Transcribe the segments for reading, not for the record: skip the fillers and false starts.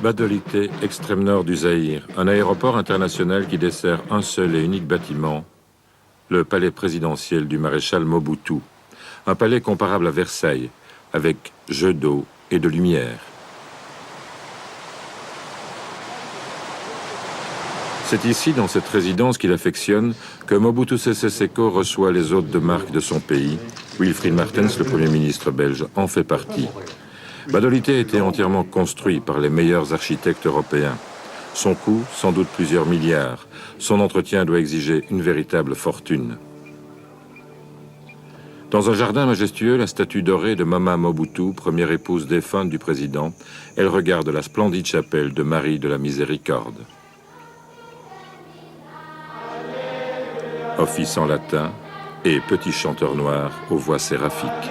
Badolite, extrême nord du Zaïre, un aéroport international qui dessert un seul et unique bâtiment, le palais présidentiel du maréchal Mobutu. Un palais comparable à Versailles, avec jeux d'eau et de lumière. C'est ici, dans cette résidence qu'il affectionne, que Mobutu Sese Seko reçoit les hôtes de marque de son pays. Wilfried Martens, le Premier ministre belge, en fait partie. Badolite a été entièrement construit par les meilleurs architectes européens. Son coût, sans doute plusieurs milliards. Son entretien doit exiger une véritable fortune. Dans un jardin majestueux, la statue dorée de Mama Mobutu, première épouse défunte du président, elle regarde la splendide chapelle de Marie de la Miséricorde. Office en latin et petit chanteur noir aux voix séraphiques.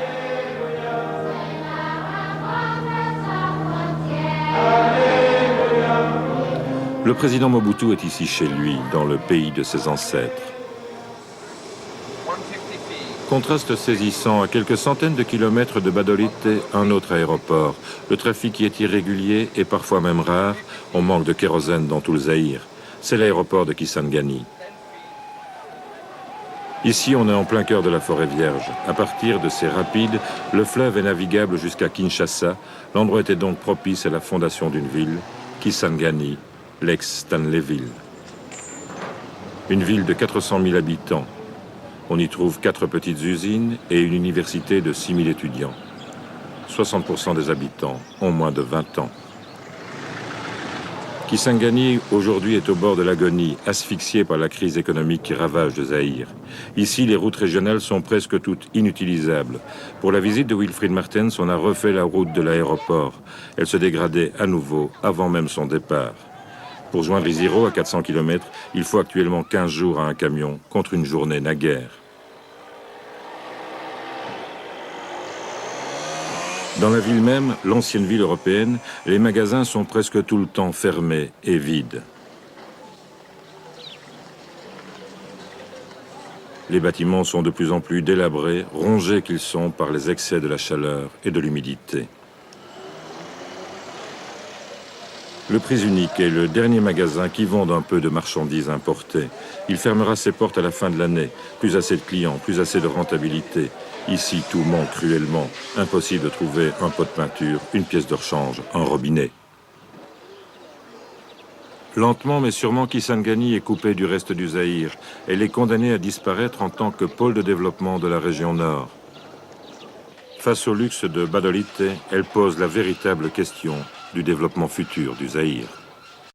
Le président Mobutu est ici chez lui, dans le pays de ses ancêtres. Contraste saisissant, à quelques centaines de kilomètres de Badolite, un autre aéroport. Le trafic y est irrégulier et parfois même rare. On manque de kérosène dans tout le Zaïre. C'est l'aéroport de Kisangani. Ici, on est en plein cœur de la forêt vierge. À partir de ces rapides, le fleuve est navigable jusqu'à Kinshasa. L'endroit était donc propice à la fondation d'une ville, Kisangani, l'ex-Stanleyville. Une ville de 400 000 habitants. On y trouve 4 petites usines et une université de 6 000 étudiants. 60% des habitants ont moins de 20 ans. Kisangani, aujourd'hui, est au bord de l'agonie, asphyxié par la crise économique qui ravage le Zaïre. Ici, les routes régionales sont presque toutes inutilisables. Pour la visite de Wilfried Martens, on a refait la route de l'aéroport. Elle se dégradait à nouveau avant même son départ. Pour joindre Isiro, à 400 km, il faut actuellement 15 jours à un camion, contre une journée naguère. Dans la ville même, l'ancienne ville européenne, les magasins sont presque tout le temps fermés et vides. Les bâtiments sont de plus en plus délabrés, rongés qu'ils sont par les excès de la chaleur et de l'humidité. Le Prix Unique est le dernier magasin qui vend un peu de marchandises importées. Il fermera ses portes à la fin de l'année. Plus assez de clients, plus assez de rentabilité. Ici, tout manque cruellement. Impossible de trouver un pot de peinture, une pièce de rechange, un robinet. Lentement mais sûrement, Kisangani est coupée du reste du Zaïre. Elle est condamnée à disparaître en tant que pôle de développement de la région nord. Face au luxe de Badolite, elle pose la véritable question du développement futur du Zaïre.